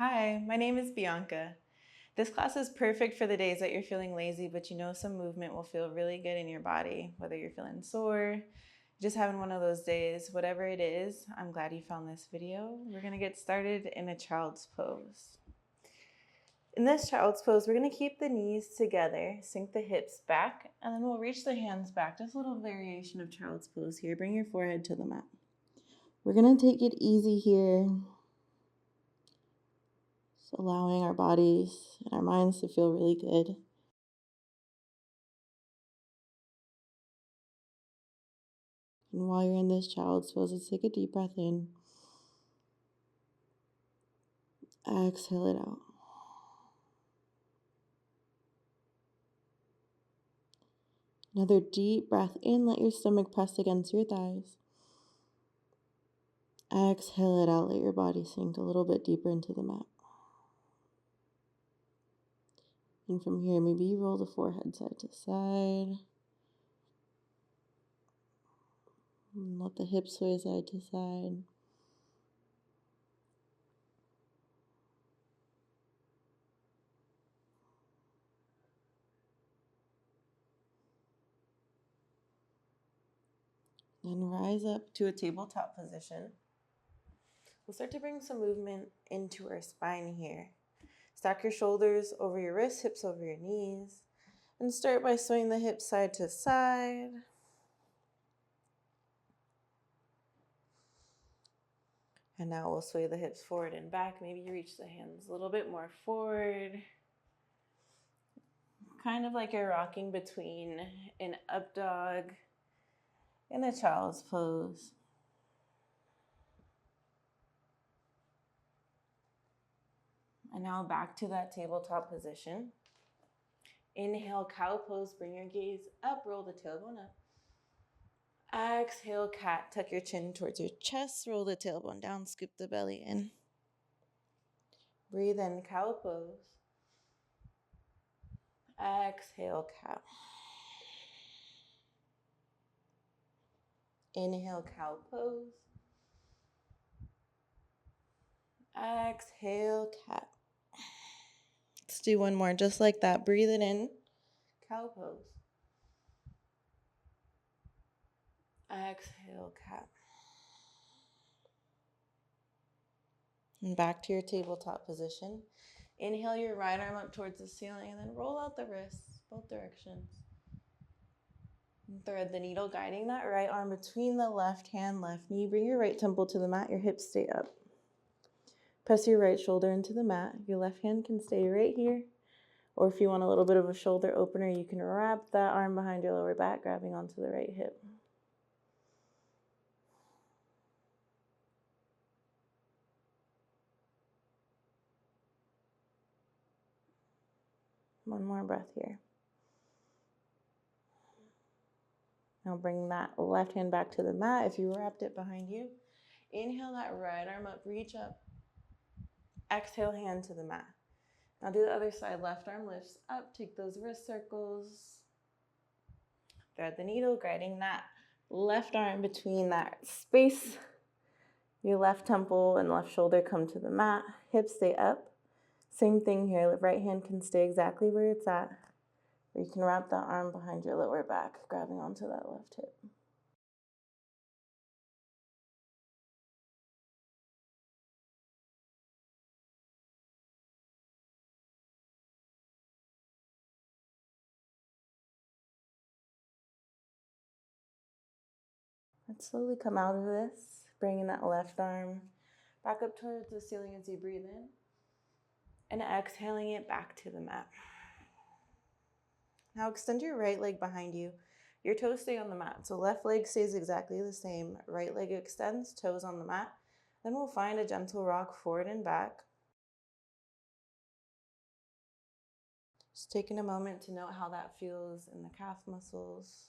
Hi, my name is Bianca. This class is perfect for the days that you're feeling lazy, but you know some movement will feel really good in your body, whether you're feeling sore, just having one of those days, whatever it is. I'm glad you found this video. We're gonna get started in a child's pose. In this child's pose, we're gonna keep the knees together, sink the hips back, and then we'll reach the hands back. Just a little variation of child's pose here. Bring your forehead to the mat. We're gonna take it easy here. Allowing our bodies and our minds to feel really good. And while you're in this child's pose, let's take a deep breath in. Exhale it out. Another deep breath in. Let your stomach press against your thighs. Exhale it out. Let your body sink a little bit deeper into the mat. And from here, maybe you roll the forehead side to side. And let the hips sway side to side. Then rise up to a tabletop position. We'll start to bring some movement into our spine here. Stack your shoulders over your wrists, hips over your knees. And start by swaying the hips side to side. And now we'll sway the hips forward and back. Maybe you reach the hands a little bit more forward. Kind of like you're rocking between an up dog and a child's pose. And now back to that tabletop position. Inhale, cow pose. Bring your gaze up, roll the tailbone up. Exhale, cat. Tuck your chin towards your chest, roll the tailbone down, scoop the belly in. Breathe in, cow pose. Exhale, cow. Inhale, cow pose. Exhale, cat. Let's do one more, just like that. Breathe it in, cow pose. Exhale, cat. And back to your tabletop position. Inhale your right arm up towards the ceiling and then roll out the wrists, both directions. And thread the needle, guiding that right arm between the left hand, left knee. Bring your right temple to the mat, your hips stay up. Press your right shoulder into the mat. Your left hand can stay right here. Or if you want a little bit of a shoulder opener, you can wrap that arm behind your lower back, grabbing onto the right hip. One more breath here. Now bring that left hand back to the mat if you wrapped it behind you. Inhale that right arm up, reach up. Exhale, hand to the mat. Now do the other side, left arm lifts up, take those wrist circles. Thread the needle, guiding that left arm between that space. Your left temple and left shoulder come to the mat, hips stay up. Same thing here, the right hand can stay exactly where it's at. Or you can wrap that arm behind your lower back, grabbing onto that left hip. Let's slowly come out of this, bringing that left arm back up towards the ceiling as you breathe in. And exhaling it back to the mat. Now extend your right leg behind you. Your toes stay on the mat. So left leg stays exactly the same. Right leg extends, toes on the mat. Then we'll find a gentle rock forward and back. Just taking a moment to note how that feels in the calf muscles.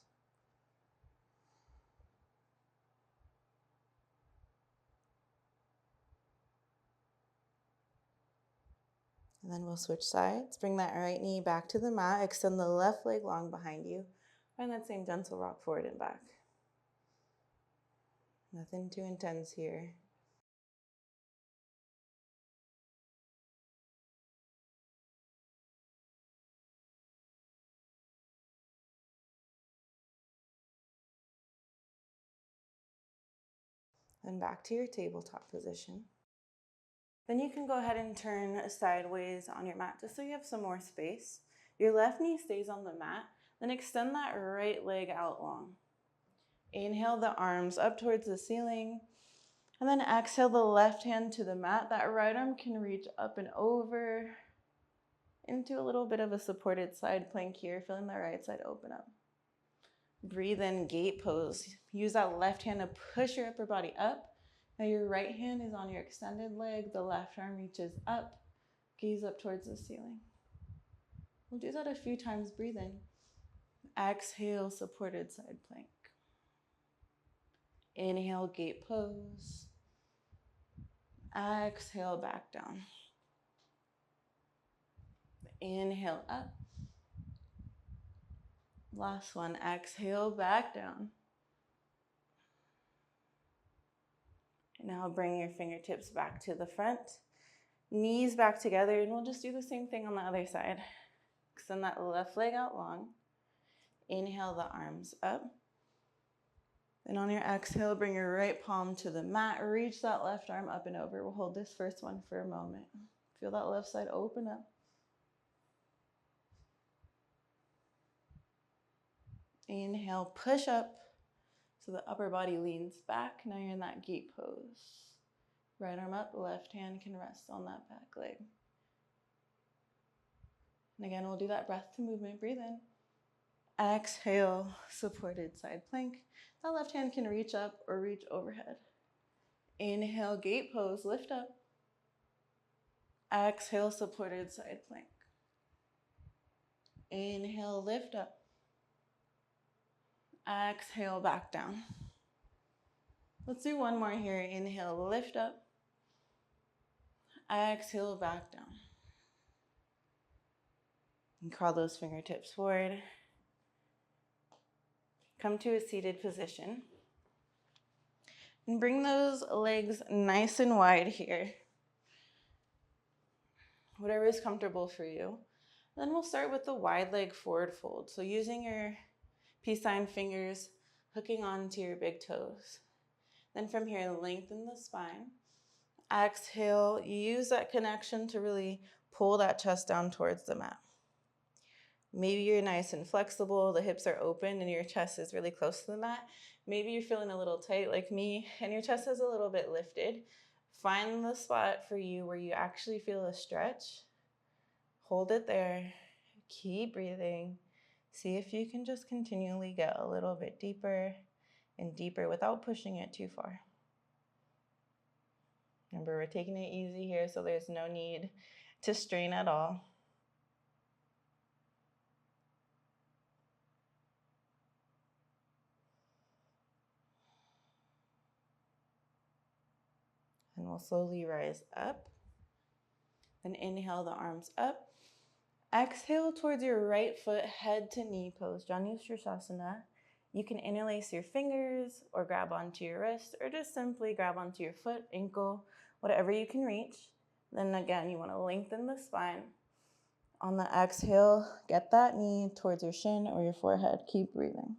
And then we'll switch sides. Bring that right knee back to the mat. Extend the left leg long behind you. Find that same gentle rock forward and back. Nothing too intense here. Then back to your tabletop position. Then you can go ahead and turn sideways on your mat just so you have some more space. Your left knee stays on the mat. Then extend that right leg out long. Inhale the arms up towards the ceiling. And then exhale the left hand to the mat. That right arm can reach up and over into a little bit of a supported side plank here, feeling the right side open up. Breathe in, gate pose. Use that left hand to push your upper body up. Now your right hand is on your extended leg. The left arm reaches up. Gaze up towards the ceiling. We'll do that a few times. Breathe in. Exhale, supported side plank. Inhale, gate pose. Exhale, back down. Inhale, up. Last one. Exhale, back down. Now bring your fingertips back to the front. Knees back together, and we'll just do the same thing on the other side. Extend that left leg out long. Inhale the arms up. Then on your exhale, bring your right palm to the mat. Reach that left arm up and over. We'll hold this first one for a moment. Feel that left side open up. Inhale, push up so the upper body leans back. Now you're in that gate pose. Right arm up, left hand can rest on that back leg. And again, we'll do that breath to movement. Breathe in. Exhale, supported side plank. That left hand can reach up or reach overhead. Inhale, gate pose, lift up. Exhale, supported side plank. Inhale, lift up. Exhale, back down. Let's do one more here. Inhale, lift up. Exhale, back down. And crawl those fingertips forward. Come to a seated position. And bring those legs nice and wide here. Whatever is comfortable for you. Then we'll start with the wide leg forward fold. So using your peace sign fingers, hooking onto your big toes. Then from here, lengthen the spine. Exhale, use that connection to really pull that chest down towards the mat. Maybe you're nice and flexible, the hips are open and your chest is really close to the mat. Maybe you're feeling a little tight like me and your chest is a little bit lifted. Find the spot for you where you actually feel a stretch. Hold it there. Keep breathing. See if you can just continually get a little bit deeper and deeper without pushing it too far. Remember, we're taking it easy here, so there's no need to strain at all. And we'll slowly rise up. Then inhale the arms up. Exhale towards your right foot, head to knee pose, Janu Sirsasana. You can interlace your fingers or grab onto your wrist or just simply grab onto your foot, ankle, whatever you can reach. Then again, you want to lengthen the spine. On the exhale, get that knee towards your shin or your forehead. Keep breathing.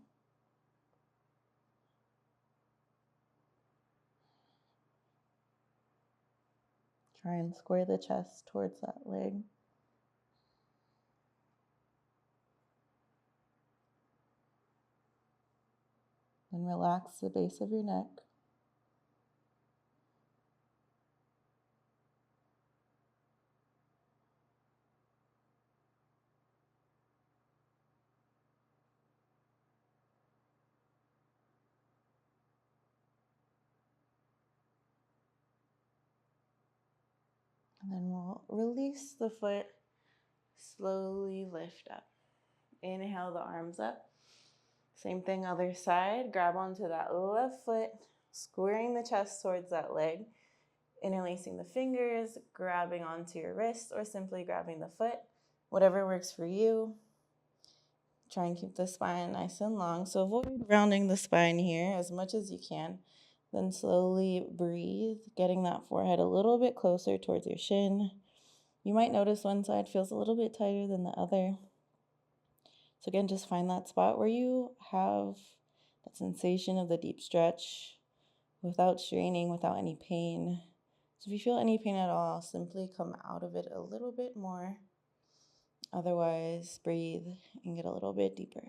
Try and square the chest towards that leg. Then relax the base of your neck. And then we'll release the foot, slowly lift up. Inhale the arms up. Same thing, other side. Grab onto that left foot, squaring the chest towards that leg. Interlacing the fingers, grabbing onto your wrist, or simply grabbing the foot. Whatever works for you. Try and keep the spine nice and long. So avoid rounding the spine here as much as you can. Then slowly breathe, getting that forehead a little bit closer towards your shin. You might notice one side feels a little bit tighter than the other. So again, just find that spot where you have that sensation of the deep stretch, without straining, without any pain. So if you feel any pain at all, simply come out of it a little bit more. Otherwise, breathe and get a little bit deeper.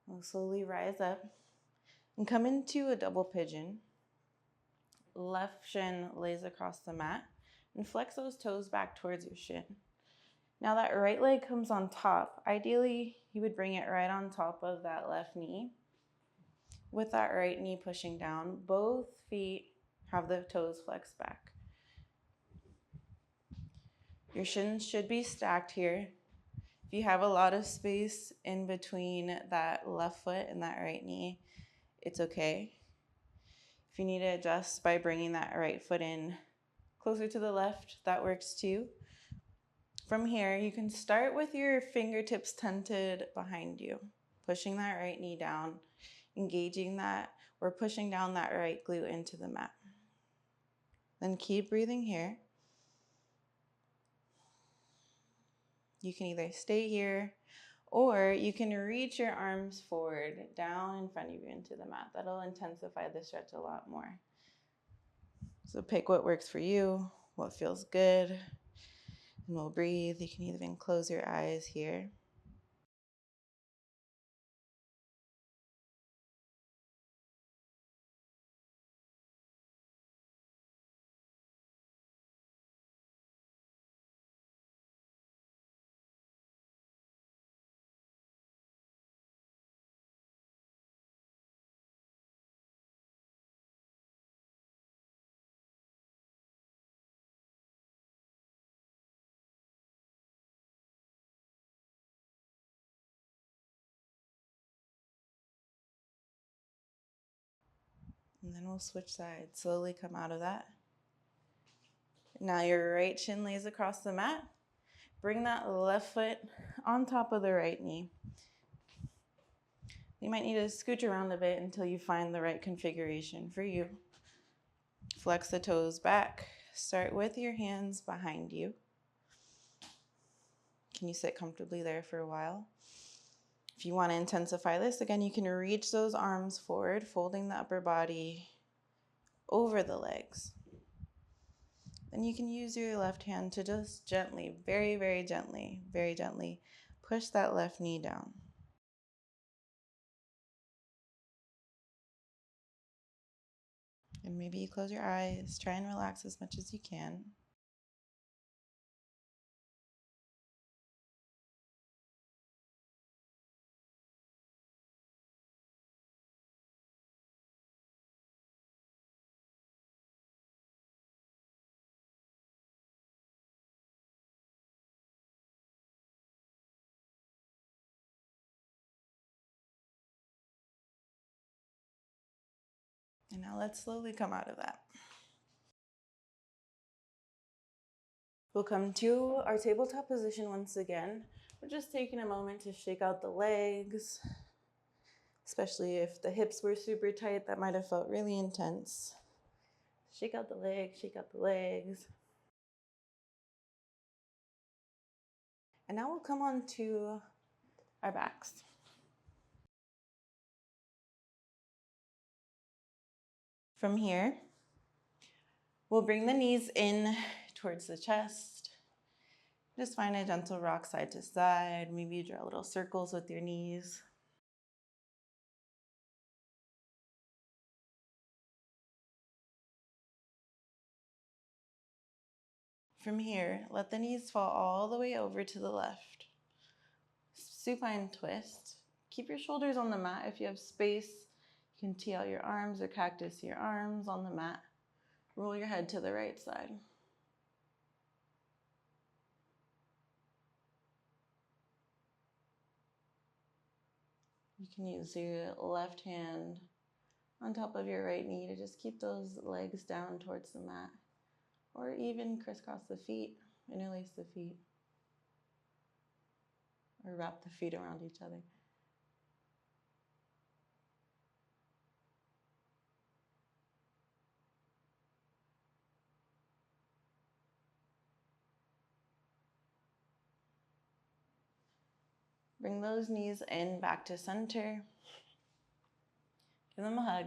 We'll slowly rise up and come into a double pigeon. Left shin lays across the mat and flex those toes back towards your shin. Now that right leg comes on top. Ideally, you would bring it right on top of that left knee. With that right knee pushing down, both feet have the toes flexed back. Your shins should be stacked here. If you have a lot of space in between that left foot and that right knee, it's okay. If you need to adjust by bringing that right foot in closer to the left, that works too. From here, you can start with your fingertips tented behind you, pushing that right knee down, engaging that, or pushing down that right glute into the mat. Then keep breathing here. You can either stay here or you can reach your arms forward, down in front of you into the mat. That'll intensify the stretch a lot more. So pick what works for you, what feels good, and we'll breathe. You can even close your eyes here. And then we'll switch sides. Slowly come out of that. Now your right shin lays across the mat. Bring that left foot on top of the right knee. You might need to scooch around a bit until you find the right configuration for you. Flex the toes back. Start with your hands behind you. Can you sit comfortably there for a while? If you want to intensify this, again, you can reach those arms forward, folding the upper body over the legs. Then you can use your left hand to just gently, very, very gently push that left knee down. And maybe you close your eyes, try and relax as much as you can. And now let's slowly come out of that. We'll come to our tabletop position once again. We're just taking a moment to shake out the legs, especially if the hips were super tight, that might have felt really intense. Shake out the legs, shake out the legs. And now we'll come on to our backs. From here, we'll bring the knees in towards the chest. Just find a gentle rock side to side. Maybe you draw little circles with your knees. From here, let the knees fall all the way over to the left. Supine twist. Keep your shoulders on the mat. If you have space, you can tee out your arms or cactus your arms on the mat. Roll your head to the right side. You can use your left hand on top of your right knee to just keep those legs down towards the mat, or even crisscross the feet, interlace the feet, or wrap the feet around each other. Bring those knees in back to center. Give them a hug.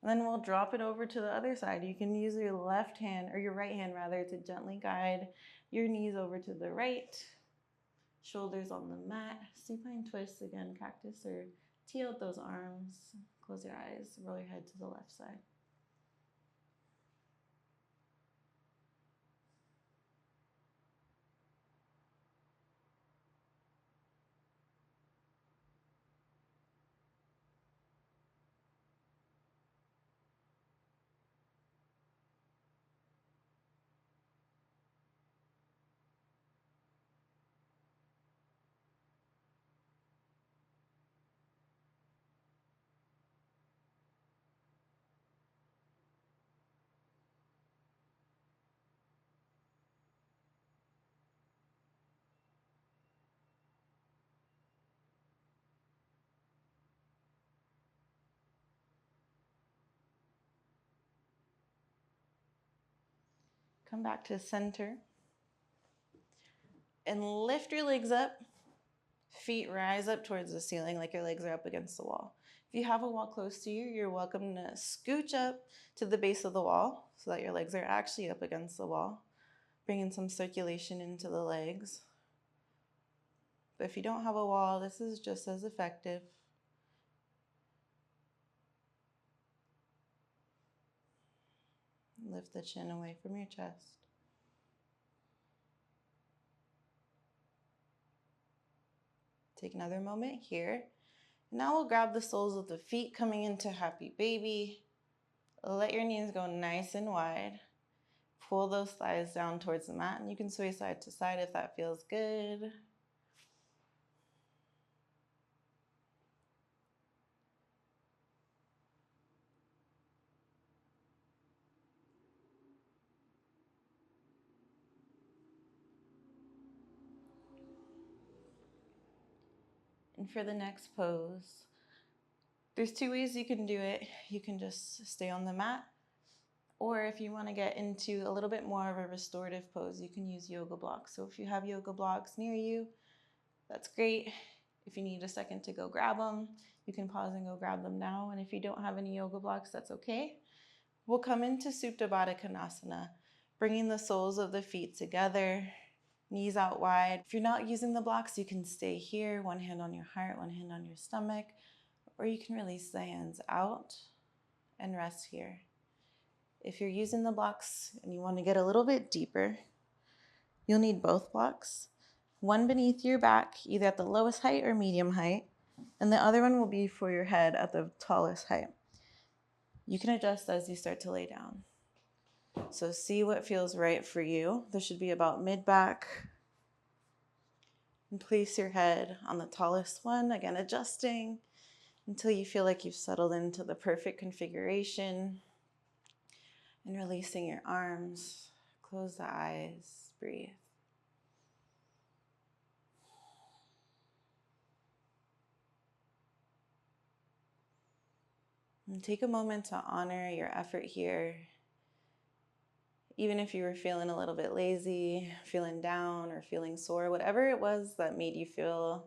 And then we'll drop it over to the other side. You can use your left hand, or your right hand rather, to gently guide your knees over to the right. Shoulders on the mat. Supine twists again, cactus, or tee out those arms. Close your eyes, roll your head to the left side. Come back to center. And lift your legs up. Feet rise up towards the ceiling like your legs are up against the wall. If you have a wall close to you, you're welcome to scooch up to the base of the wall so that your legs are actually up against the wall, bringing some circulation into the legs. But if you don't have a wall, this is just as effective. Lift the chin away from your chest. Take another moment here. Now we'll grab the soles of the feet coming into happy baby. Let your knees go nice and wide. Pull those thighs down towards the mat, and you can sway side to side if that feels good. And for the next pose, there's two ways you can do it. You can just stay on the mat, or if you want to get into a little bit more of a restorative pose, you can use yoga blocks. So if you have yoga blocks near you, that's great. If you need a second to go grab them, you can pause and go grab them now. And if you don't have any yoga blocks, that's okay. We'll come into Supta Baddha Konasana, bringing the soles of the feet together, knees out wide. If you're not using the blocks, you can stay here, one hand on your heart, one hand on your stomach, or you can release the hands out and rest here. If you're using the blocks and you want to get a little bit deeper, you'll need both blocks. One beneath your back, either at the lowest height or medium height, and the other one will be for your head at the tallest height. You can adjust as you start to lay down. So see what feels right for you. This should be about mid-back. And place your head on the tallest one, again adjusting until you feel like you've settled into the perfect configuration. And releasing your arms, close the eyes, breathe. And take a moment to honor your effort here. Even if you were feeling a little bit lazy, feeling down, or feeling sore, whatever it was that made you feel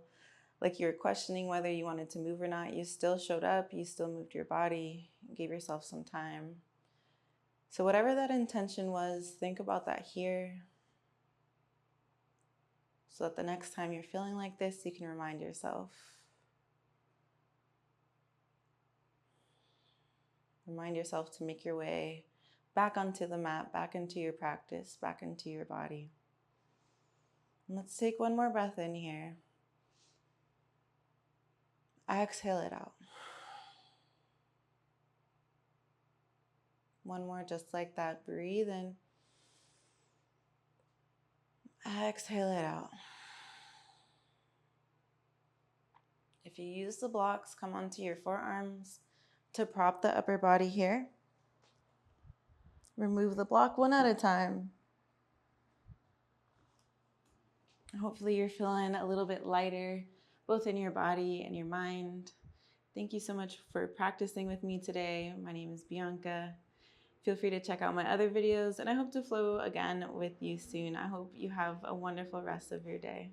like you were questioning whether you wanted to move or not, you still showed up, you still moved your body, gave yourself some time. So whatever that intention was, think about that here. So that the next time you're feeling like this, you can remind yourself. Remind yourself to make your way back onto the mat, back into your practice, back into your body. And let's take one more breath in here. Exhale it out. One more just like that. Breathe in. Exhale it out. If If you use the blocks, come onto your forearms to prop the upper body here. Remove the block one at a time. Hopefully you're feeling a little bit lighter, both in your body and your mind. Thank you so much for practicing with me today. My name is Bianca. Feel free to check out my other videos, and I hope to flow again with you soon. I hope you have a wonderful rest of your day.